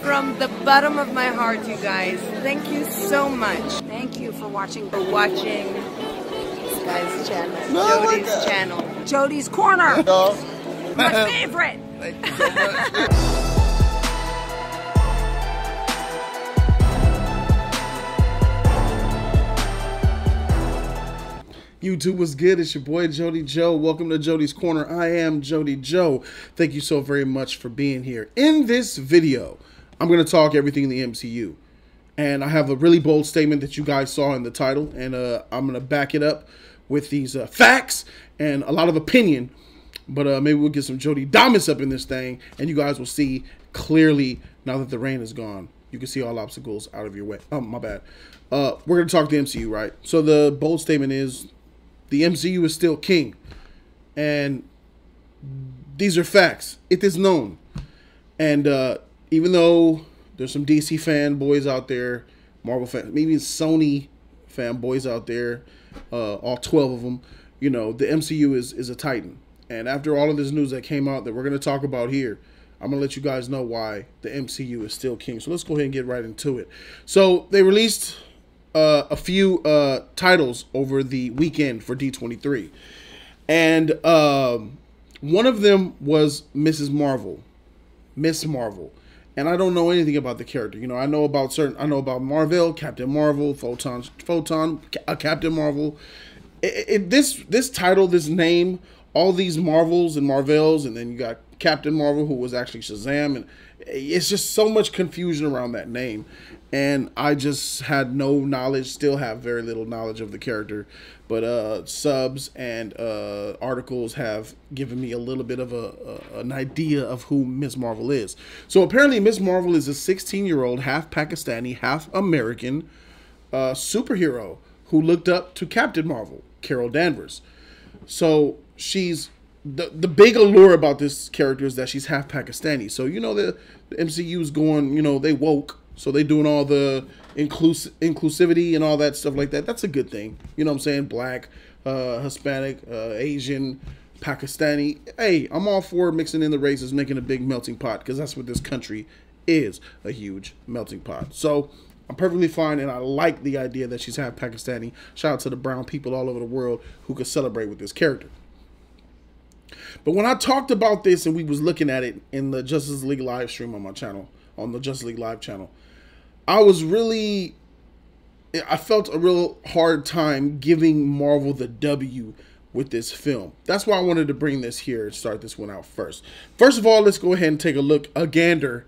From the bottom of my heart, you guys. Thank you so much. Thank you for watching. This guy's channel. Jody's channel. Jody's Corner. My favorite. Thank you so much. YouTube, what's good? It's your boy Jody Joe. Welcome to Jody's Corner. I am Jody Joe. Thank you so very much for being here. In this video, I'm going to talk everything in the MCU. And I have a really bold statement that you guys saw in the title. And I'm going to back it up with these facts and a lot of opinion. But maybe we'll get some Jody Damas up in this thing. And you guys will see clearly now that the rain is gone. You can see all obstacles out of your way. Oh, my bad. We're going to talk the MCU, right? So the bold statement is, the MCU is still king. And these are facts. It is known. And even though there's some DC fanboys out there, Marvel fans, maybe Sony fanboys out there, all 12 of them, you know, the MCU is a titan. And after all of this news that came out that we're going to talk about here, I'm going to let you guys know why the MCU is still king. So let's go ahead and get right into it. So they released a few titles over the weekend for D23, and one of them was Miss Marvel, and I don't know anything about the character. You know, I know about Marvel, Captain Marvel, Photon, Captain Marvel. This title, this name, all these Marvels and Marvels, and then you got Captain Marvel, who was actually Shazam, and it's just so much confusion around that name. And I just had no knowledge, still have very little knowledge of the character. But subs and articles have given me a little bit of an idea of who Miss Marvel is. So apparently Miss Marvel is a 16-year-old, half Pakistani, half American superhero who looked up to Captain Marvel, Carol Danvers. So she's... The big allure about this character is that she's half Pakistani. So, you know, the MCU is going, you know, they woke. So they doing all the inclusivity and all that stuff like that. That's a good thing. You know what I'm saying? Black, Hispanic, Asian, Pakistani. Hey, I'm all for mixing in the races, making a big melting pot, because that's what this country is, a huge melting pot. So I'm perfectly fine, and I like the idea that she's half Pakistani. Shout out to the brown people all over the world who could celebrate with this character. But when I talked about this and we was looking at it in the Justice League live stream on my channel, on the Justice League Live channel, I felt a real hard time giving Marvel the W with this film. That's why I wanted to bring this here and start this one out first. First of all, let's go ahead and take a gander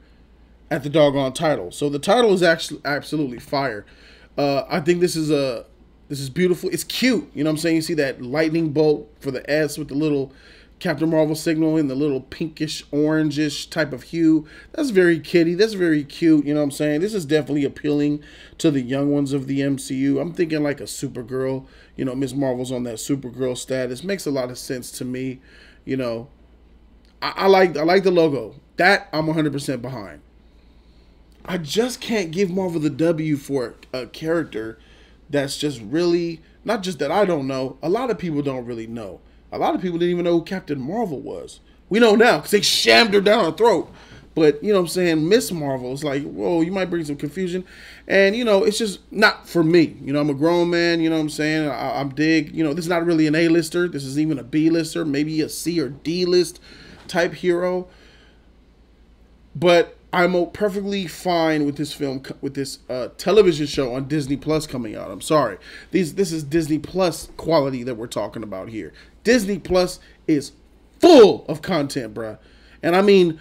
at the doggone title. So the title is actually absolutely fire. I think this is beautiful. It's cute. You know what I'm saying? You see that lightning bolt for the S with the little Captain Marvel signal in the little pinkish orangish type of hue. That's very kiddie. That's very cute. You know what I'm saying? This is definitely appealing to the young ones of the MCU. I'm thinking like a Supergirl. You know, Miss Marvel's on that Supergirl status. Makes a lot of sense to me. You know, I like the logo. That I'm 100% behind. I just can't give Marvel the W for a character that's just really, not just that I don't know, a lot of people don't really know. A lot of people didn't even know who Captain Marvel was. We know now because they shammed her down her throat. But, you know what I'm saying, Miss Marvel is like, whoa, you might bring some confusion. And, you know, it's just not for me. You know, I'm a grown man, you know what I'm saying? I'm dig. You know, this is not really an A-lister. This is even a B-lister, maybe a C or D-list type hero. But I'm perfectly fine with this film, with this television show on Disney Plus coming out. I'm sorry. This is Disney Plus quality that we're talking about here. Disney Plus is full of content, bruh. And I mean,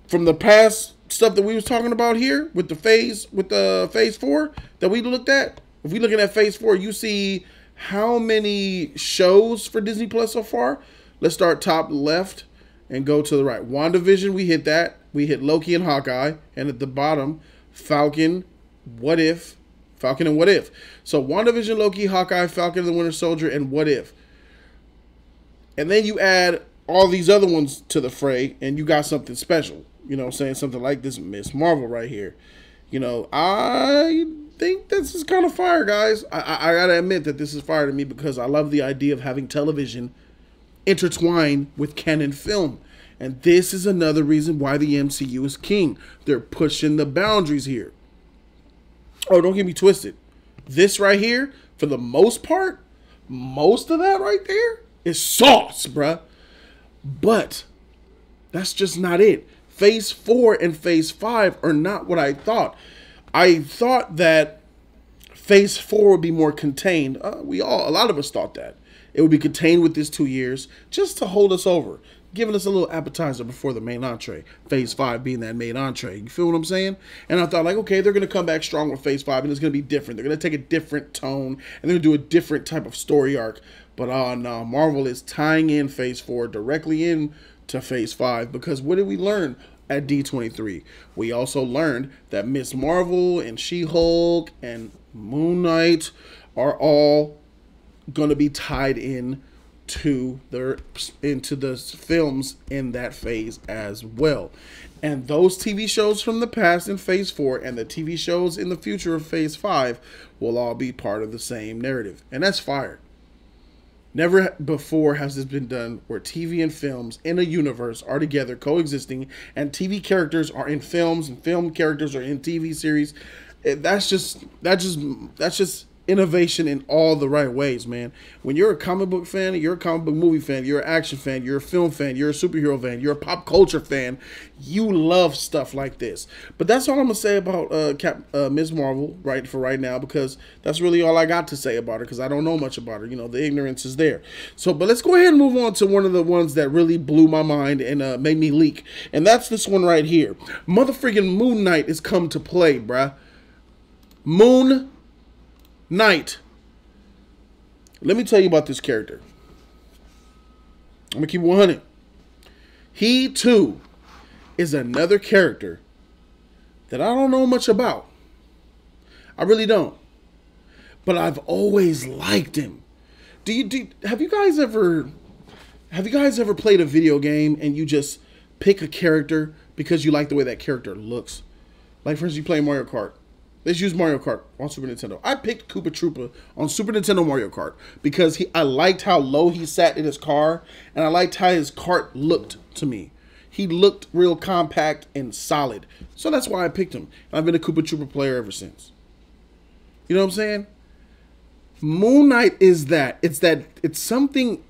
from the past stuff that we was talking about here with the phase 4 that we looked at, if we looking at phase 4, you see how many shows for Disney Plus so far. Let's start top left and go to the right. WandaVision, we hit that. We hit Loki and Hawkeye. And at the bottom, Falcon, What If. Falcon and What If. So WandaVision, Loki, Hawkeye, Falcon and the Winter Soldier, and What If. And then you add all these other ones to the fray, and you got something special. You know what I'm saying? Something like this Miss Marvel right here. You know, I think this is kind of fire, guys. I got to admit that this is fire to me because I love the idea of having television intertwined with canon film. And this is another reason why the MCU is king. They're pushing the boundaries here. Oh, don't get me twisted. This right here, for the most part, most of that right there is sauce, bruh. But that's just not it. Phase 4 and Phase 5 are not what I thought. I thought that Phase 4 would be more contained. A lot of us thought that. It would be contained with this 2 years just to hold us over, giving us a little appetizer before the main entree. Phase 5 being that main entree. You feel what I'm saying? And I thought, like, okay, they're going to come back strong with Phase 5 and it's going to be different. They're going to take a different tone and they're going to do a different type of story arc. But no, Marvel is tying in Phase 4 directly into Phase 5 because what did we learn at D23? We also learned that Miss Marvel and She-Hulk and Moon Knight are all going to be tied in into the films in that phase as well. And those TV shows from the past in Phase 4 and the TV shows in the future of Phase 5 will all be part of the same narrative. And that's fire. Never before has this been done where TV and films in a universe are together coexisting and TV characters are in films and film characters are in TV series. That's just innovation in all the right ways, man. When you're a comic book fan, you're a comic book movie fan, you're an action fan, you're a film fan, you're a superhero fan, you're a pop culture fan, you love stuff like this. But that's all I'm gonna say about Ms. Marvel right now, because that's really all I got to say about her, because I don't know much about her. You know, the ignorance is there. So, but let's go ahead and move on to one of the ones that really blew my mind and made me leak, and that's this one right here. Motherfreaking Moon Knight is come to play, bruh. Moon Knight. Let me tell you about this character. I'm gonna keep 100. He too is another character that I don't know much about. I really don't. But I've always liked him. Have you guys ever played a video game and you just pick a character because you like the way that character looks? Like, for instance, you play Mario Kart. Let's use Mario Kart on Super Nintendo. I picked Koopa Troopa on Super Nintendo Mario Kart because I liked how low he sat in his car, and I liked how his cart looked to me. He looked real compact and solid. So that's why I picked him. And I've been a Koopa Troopa player ever since. You know what I'm saying? Moon Knight is that. It's something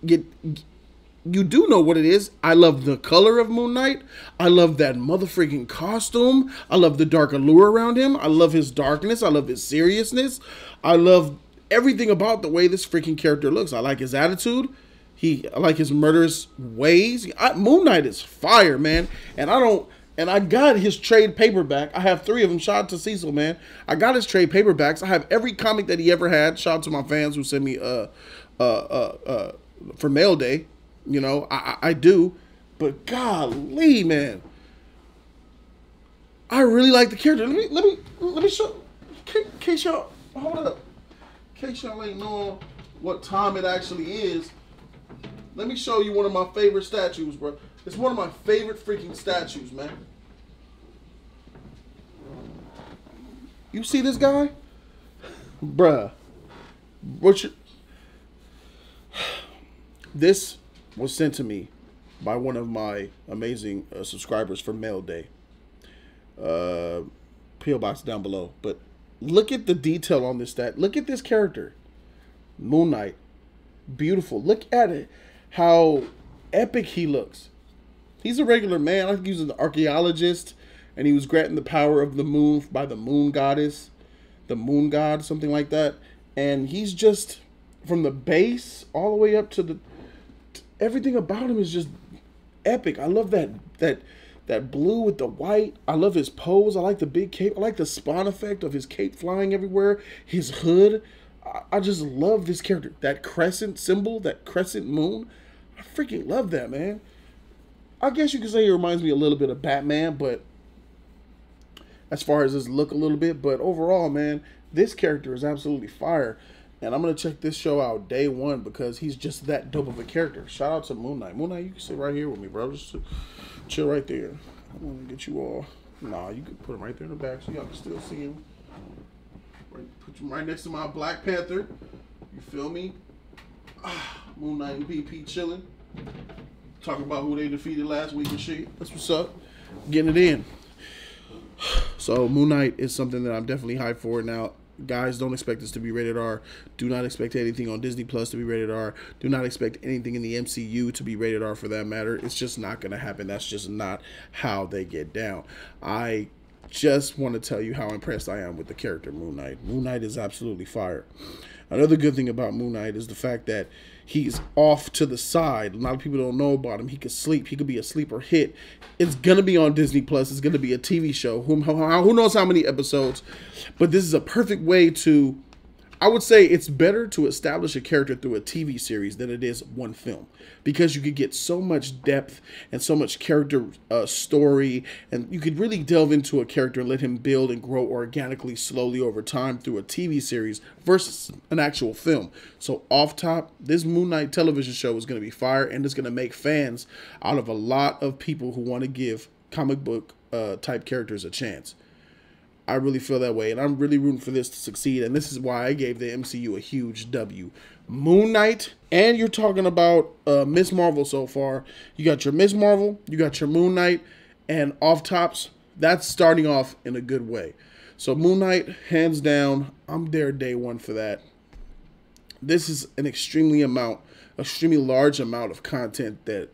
you do know what it is. I love the color of Moon Knight. I love that motherfreaking costume. I love the dark allure around him. I love his darkness. I love his seriousness. I love everything about the way this freaking character looks. I like his attitude. I like his murderous ways. Moon Knight is fire, man. And I got his trade paperback. I have 3 of them. Shout out to Cecil, man. I got his trade paperbacks. I have every comic that he ever had. Shout out to my fans who sent me for mail day. You know, I do, but golly, man, I really like the character. Let me show. In case y'all hold up, in case y'all ain't know what time it actually is, let me show you one of my favorite statues, bro. It's one of my favorite freaking statues, man. You see this guy, bruh? This was sent to me by one of my amazing subscribers for mail day. P.O. box down below. But look at the detail on this stat. Look at this character. Moon Knight. Beautiful. Look at it. How epic he looks. He's a regular man. I think he was an archaeologist. And he was granted the power of the moon by the moon goddess. The moon god, something like that. And he's just, from the base all the way up to the... Everything about him is just epic. I love that blue with the white. I love his pose. I like the big cape. I like the spawn effect of his cape flying everywhere. His hood. I just love this character. That crescent symbol, that crescent moon. I freaking love that, man. I guess you could say he reminds me a little bit of Batman, but as far as his look a little bit. But overall, man, this character is absolutely fire. And I'm going to check this show out day 1 because he's just that dope of a character. Shout out to Moon Knight. Moon Knight, you can sit right here with me, bro. Just chill right there. I'm going to get you all. Nah, you can put him right there in the back so y'all can still see him. Put him right next to my Black Panther. You feel me? Moon Knight and BP chilling. Talking about who they defeated last week and shit. That's what's up. Getting it in. So Moon Knight is something that I'm definitely hyped for. Now, guys, don't expect this to be rated R. Do not expect anything on Disney Plus to be rated R. Do not expect anything in the MCU to be rated R for that matter. It's just not going to happen. That's just not how they get down. I just want to tell you how impressed I am with the character Moon Knight. Moon Knight is absolutely fire. Another good thing about Moon Knight is the fact that he's off to the side. A lot of people don't know about him. He could sleep. He could be a sleeper hit. It's going to be on Disney Plus. It's going to be a TV show. Who knows how many episodes? But this is a perfect way to, I would say it's better to establish a character through a TV series than it is one film. Because you could get so much depth and so much character story. And you could really delve into a character and let him build and grow organically, slowly over time through a TV series versus an actual film. So off top, this Moon Knight television show is going to be fire. And it's going to make fans out of a lot of people who want to give comic book type characters a chance. I really feel that way, and I'm really rooting for this to succeed, and this is why I gave the MCU a huge W. Moon Knight, and you're talking about Miss Marvel so far. You got your Miss Marvel, you got your Moon Knight, and off tops, that's starting off in a good way. So Moon Knight, hands down, I'm there day one for that. This is an extremely large amount of content that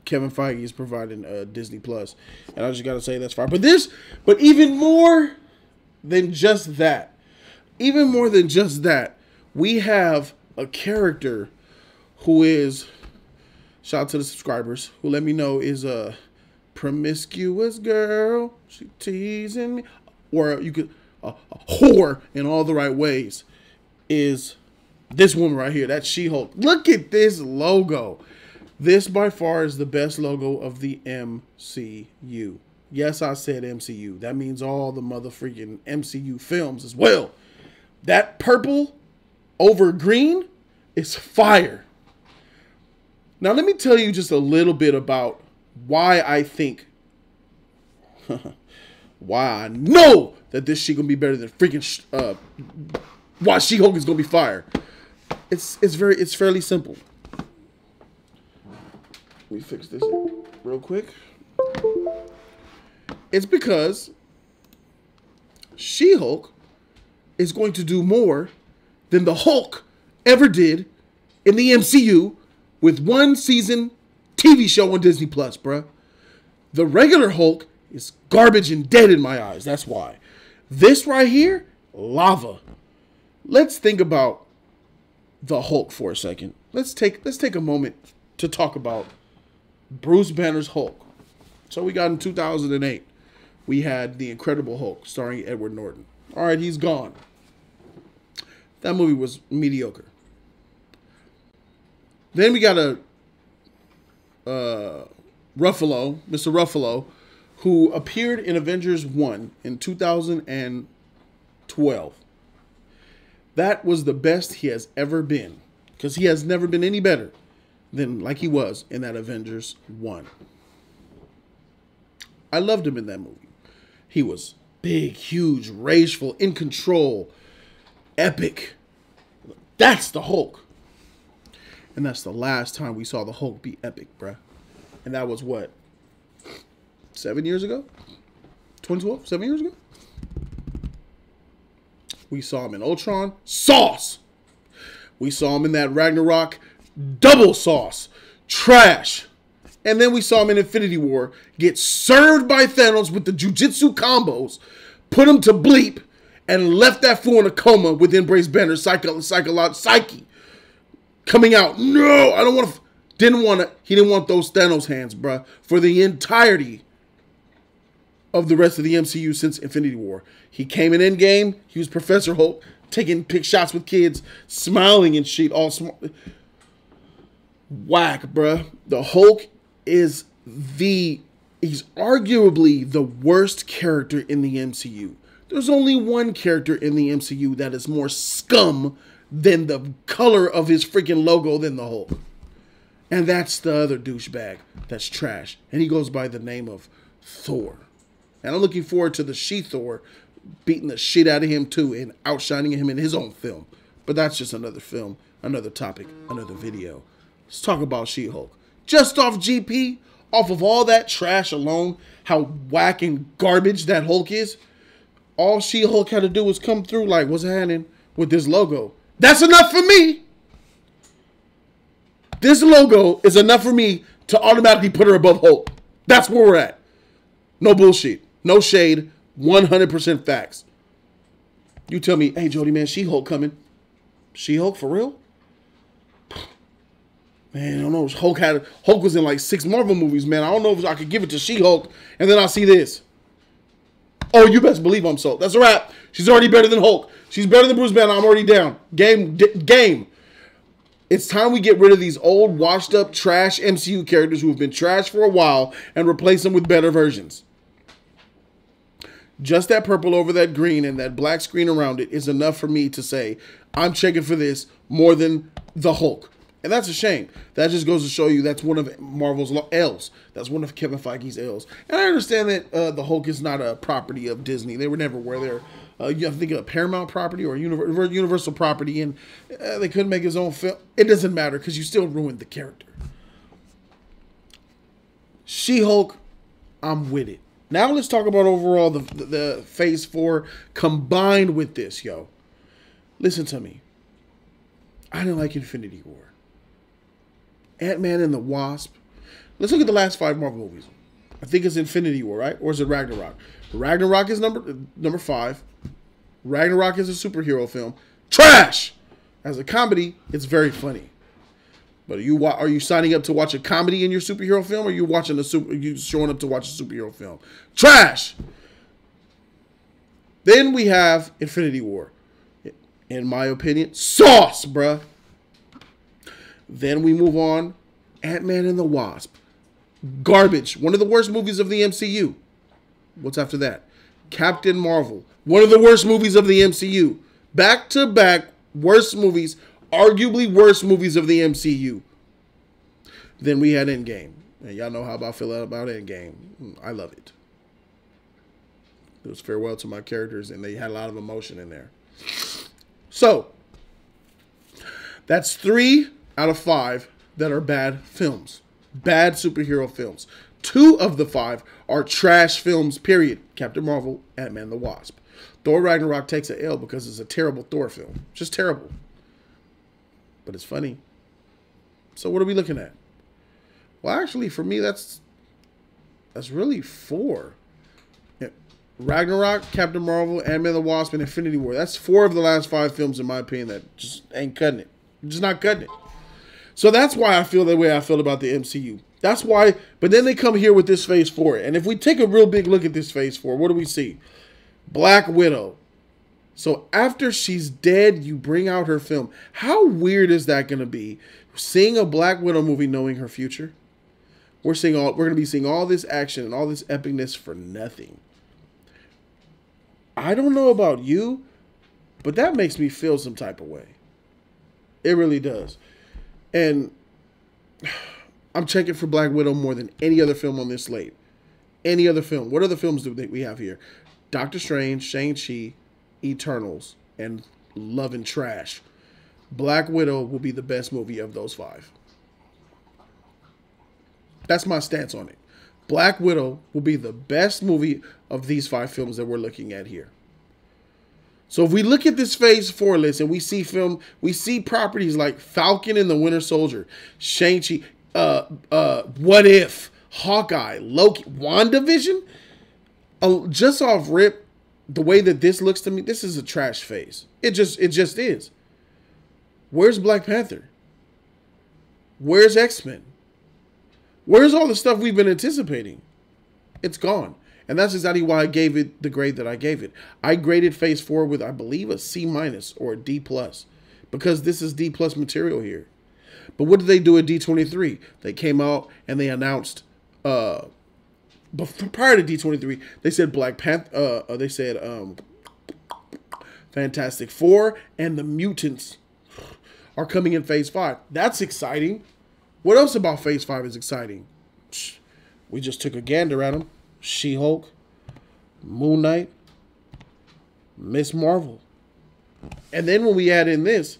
Kevin Feige is providing Disney Plus, and I just gotta say that's fine. But even more than just that, we have a character who is, shout out to the subscribers who let me know, is a promiscuous girl. She teasing me, or you could a whore in all the right ways. Is this woman right here? That's She-Hulk. Look at this logo. This, by far, is the best logo of the MCU. Yes, I said MCU. That means all the motherfucking MCU films as well. That purple over green is fire. Now, let me tell you just a little bit about why I think, why I know that this shit gonna be better than freaking, why She-Hulk is gonna be fire. It's fairly simple. Let me fix this real quick. It's because She-Hulk is going to do more than the Hulk ever did in the MCU with one season TV show on Disney Plus, bruh. The regular Hulk is garbage and dead in my eyes. That's why. This right here, lava. Let's think about the Hulk for a second. Let's take a moment to talk about Bruce Banner's Hulk. So we got in 2008, we had The Incredible Hulk starring Edward Norton. All right, he's gone. That movie was mediocre. Then we got Mr. Ruffalo, who appeared in Avengers 1 in 2012. That was the best he has ever been, because he has never been any better than like he was in that Avengers 1. I loved him in that movie. He was big, huge, rageful, in control, epic. That's the Hulk. And that's the last time we saw the Hulk be epic, bruh. And that was what? 7 years ago? 2012? 7 years ago? We saw him in Ultron. Sauce! We saw him in that Ragnarok. Double sauce. Trash. And then we saw him in Infinity War get served by Thanos with the jujitsu combos, put him to bleep, and left that fool in a coma with Embrace Banner's psyche. Coming out. No, I don't want to. He didn't want those Thanos hands, bruh, for the entirety of the rest of the MCU since Infinity War. He came in Endgame. He was Professor Hulk, taking pick shots with kids, smiling and shit, all smart. Whack, bruh. The Hulk is he's arguably the worst character in the MCU. There's only one character in the MCU that is more scum than the color of his freaking logo than the Hulk. And that's the other douchebag that's trash. And he goes by the name of Thor. And I'm looking forward to the She-Thor beating the shit out of him too and outshining him in his own film. But that's just another film, another topic, another video. Let's talk about She-Hulk. just off GP, off of all that trash alone, how whack and garbage that Hulk is, all She-Hulk had to do was come through like, what's happening with this logo? That's enough for me. This logo is enough for me to automatically put her above Hulk. That's where we're at. No bullshit. No shade. 100% facts. You tell me, hey, Jody, man, She-Hulk coming. She-Hulk for real? Man, I don't know. Hulk was in like 6 Marvel movies, man. I don't know if I could give it to She-Hulk, and then I'll see this. Oh, you best believe I'm sold. That's a wrap. She's already better than Hulk. She's better than Bruce Banner. I'm already down. Game. It's time we get rid of these old, washed-up, trash MCU characters who have been trashed for a while and replace them with better versions. Just that purple over that green and that black screen around it is enough for me to say, I'm checking for this more than the Hulk. And that's a shame. That just goes to show you that's one of Marvel's L's. That's one of Kevin Feige's L's. And I understand that the Hulk is not a property of Disney. They were never where they're, you have to think of a Paramount property or a Universal property, and they couldn't make his own film. It doesn't matter because you still ruined the character. She-Hulk, I'm with it. Now let's talk about overall the Phase 4 combined with this, yo. Listen to me. I didn't like Infinity War. Ant-Man and the Wasp. Let's look at the last 5 Marvel movies. I think it's Infinity War, right? Or is it Ragnarok? Ragnarok is number 5. Ragnarok is a superhero film. Trash! As a comedy, it's very funny. But are you signing up to watch a comedy in your superhero film, or are you showing up to watch a superhero film? Trash! Then we have Infinity War. In my opinion, sauce, bruh. Then we move on. Ant-Man and the Wasp. Garbage. One of the worst movies of the MCU. What's after that? Captain Marvel. One of the worst movies of the MCU. Back-to-back worst movies. Arguably worst movies of the MCU. Then we had Endgame. And y'all know how I feel about Endgame. I love it. It was farewell to my characters, and they had a lot of emotion in there. So, that's 3 out of 5 that are bad films. Bad superhero films. 2 of the 5 are trash films, period. Captain Marvel, Ant-Man and the Wasp. Thor Ragnarok takes an L because it's a terrible Thor film. Just terrible. But it's funny. So what are we looking at? Well, actually, for me, that's really 4. Ragnarok, Captain Marvel, Ant-Man and the Wasp, and Infinity War. That's 4 of the last 5 films, in my opinion, that just ain't cutting it. Just not cutting it. So that's why I feel the way I feel about the MCU. That's why, but then they come here with this Phase 4. And if we take a real big look at this Phase 4, what do we see? Black Widow. So after she's dead, you bring out her film. How weird is that going to be? Seeing a Black Widow movie knowing her future? We're going to be seeing all this action and all this epicness for nothing. I don't know about you, but that makes me feel some type of way. It really does. And I'm checking for Black Widow more than any other film on this slate. Any other film. What other films do we have here? Doctor Strange, Shang-Chi, Eternals, and Love and Trash. Black Widow will be the best movie of those 5. That's my stance on it. Black Widow will be the best movie of these 5 films that we're looking at here. So if we look at this Phase 4 list and we see properties like Falcon and the Winter Soldier, Shang-Chi, What If, Hawkeye, Loki, WandaVision, just off rip, the way that this looks to me, this is a trash phase. It just is. Where's Black Panther? Where's X-Men? Where's all the stuff we've been anticipating? It's gone. And that's exactly why I gave it the grade that I gave it. I graded Phase 4 with, I believe, a C- or a D+. Because this is D+ material here. But what did they do at D23? They came out and they announced, but prior to D23, they said Black Panther, they said Fantastic Four and the Mutants are coming in Phase 5. That's exciting. What else about Phase 5 is exciting? We just took a gander at them. She-Hulk, Moon Knight, Miss Marvel. And then when we add in this,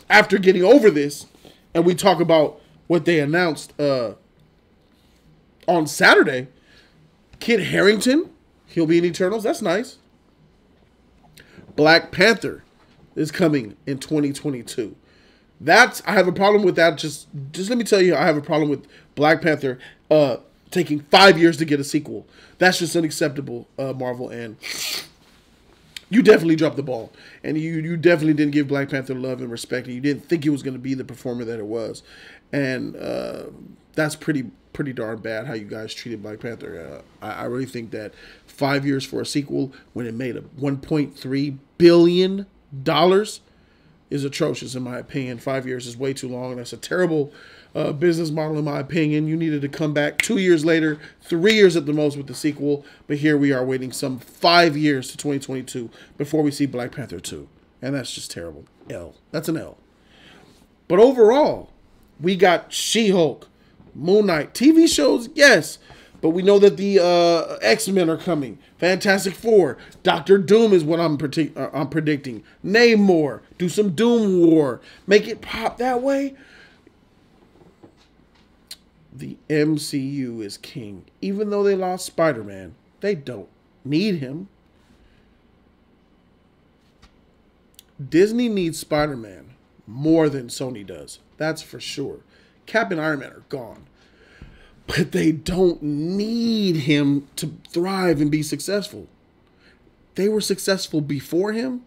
after getting over this, and we talk about what they announced on Saturday. Kit Harington, he'll be in Eternals. That's nice. Black Panther is coming in 2022. I have a problem with that. Just let me tell you, I have a problem with Black Panther taking 5 years to get a sequel. That's just unacceptable, Marvel, and you definitely dropped the ball. And you definitely didn't give Black Panther love and respect, and you didn't think it was going to be the performer that it was. And that's pretty darn bad how you guys treated Black Panther. I really think that 5 years for a sequel when it made a $1.3 billion is atrocious in my opinion. 5 years is way too long, and that's a terrible business model in my opinion. You needed to come back 2 years later, 3 years at the most with the sequel, but here we are waiting some 5 years to 2022 before we see Black Panther 2, and that's just terrible. That's an L. But overall, we got She-Hulk, Moon Knight, TV shows, yes, but we know that the X-Men are coming. Fantastic Four, Doctor Doom is what I'm predicting. Name more. Do some Doom War. Make it pop that way. The MCU is king. Even though they lost Spider-Man, they don't need him. Disney needs Spider-Man more than Sony does. That's for sure. Cap and Iron Man are gone. But they don't need him to thrive and be successful. They were successful before him.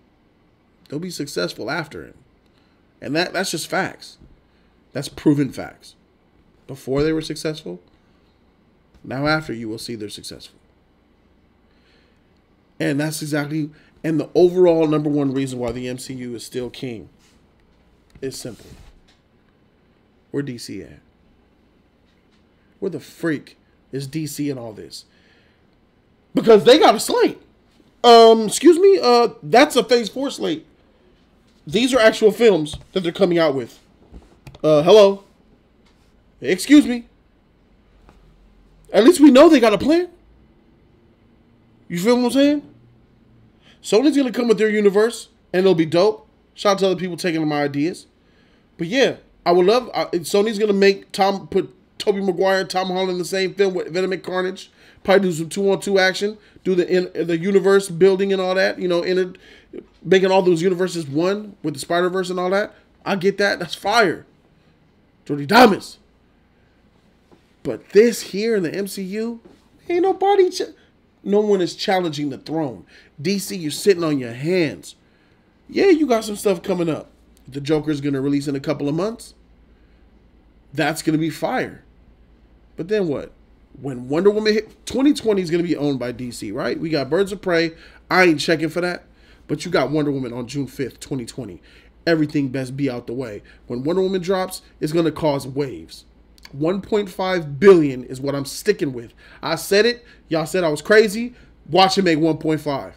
They'll be successful after him. And that's just facts. That's proven facts. Before they were successful, now after you will see they're successful. And that's exactly, and the overall number one reason why the MCU is still king is simple. Where DC at? Where the freak is DC in all this? Because they got a slate. Excuse me, that's a Phase 4 slate. These are actual films that they're coming out with. Hello? Excuse me. At least we know they got a plan. You feel what I'm saying? Sony's going to come with their universe, and it'll be dope. Shout out to other people taking my ideas. But yeah, I would love... Sony's going to make put Tobey Maguire and Tom Holland in the same film with Venom and Carnage. Probably do some 2-on-2 action. Do the universe building and all that. You know, making all those universes one with the Spider-Verse and all that. I get that. That's fire. Jody Damas. But this here in the MCU, ain't nobody... No one is challenging the throne. DC, you're sitting on your hands. Yeah, you got some stuff coming up. The Joker's going to release in a couple of months. That's going to be fire. But then what? When Wonder Woman hit, 2020 is going to be owned by DC, right? We got Birds of Prey. I ain't checking for that. But you got Wonder Woman on June 5th, 2020. Everything best be out the way. When Wonder Woman drops, it's going to cause waves. 1.5 billion is what I'm sticking with. I said it. Y'all said I was crazy. Watch it make 1.5.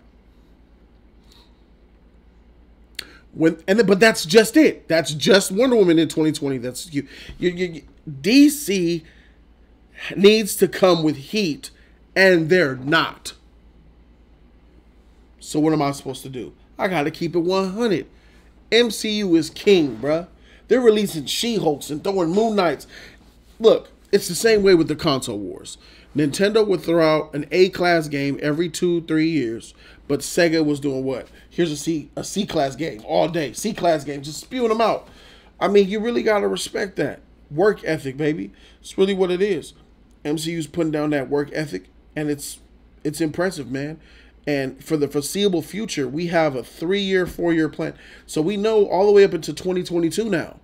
But that's just it. That's just Wonder Woman in 2020. That's you. DC needs to come with heat, and they're not. So what am I supposed to do? I got to keep it 100. MCU is king, bruh. They're releasing She-Hulks and throwing Moon Knights. Look, it's the same way with the console wars. Nintendo would throw out an A-class game every 2-3 years, but Sega was doing what? Here's a C-class game all day. C-class game, just spewing them out. I mean, you really got to respect that. Work ethic, baby. It's really what it is. MCU's putting down that work ethic, and it's impressive, man. And for the foreseeable future, we have a 3-year, 4-year plan. So we know all the way up into 2022 now.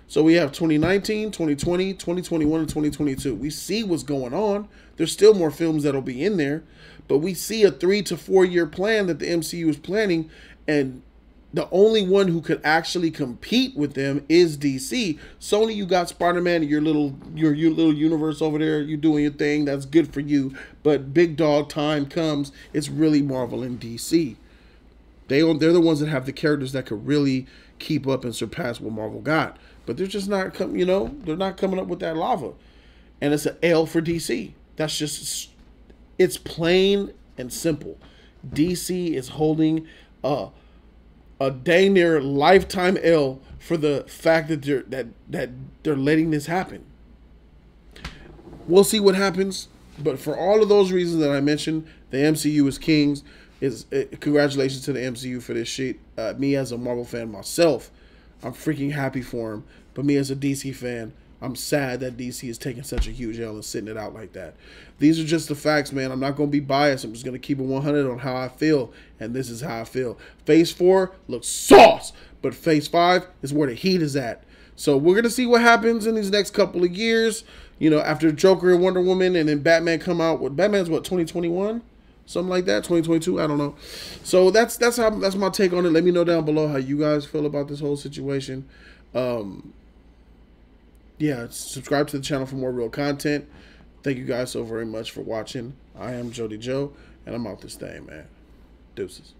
So we have 2019, 2020, 2021, and 2022. We see what's going on. There's still more films that'll be in there. But we see a 3 to 4 year plan that the MCU is planning. And the only one who could actually compete with them is DC. Sony, you got Spider-Man in your little universe over there. You're doing your thing. That's good for you. But big dog time comes. It's really Marvel and DC. They're the ones that have the characters that could really keep up and surpass what Marvel got. But they're just not they're not coming up with that lava. And it's an L for DC. That's just, it's plain and simple. DC is holding a dang near lifetime L for the fact that they're letting this happen. We'll see what happens But for all of those reasons that I mentioned, the MCU is kings. Congratulations to the MCU for this shit. Me as a Marvel fan myself, I'm freaking happy for him. But me as a DC fan, I'm sad that DC is taking such a huge L and sitting it out like that. These are just the facts, man. I'm not going to be biased. I'm just going to keep it 100 on how I feel. And this is how I feel. Phase 4 looks sauce. But Phase 5 is where the heat is at. So we're going to see what happens in these next couple of years. You know, after Joker and Wonder Woman and then Batman come out. Batman's what, 2021? Something like that, 2022, I don't know. So that's my take on it. Let me know down below how you guys feel about this whole situation. Yeah, subscribe to the channel for more real content. Thank you guys so very much for watching. I am Jody Joe, and I'm out this thing, man. Deuces.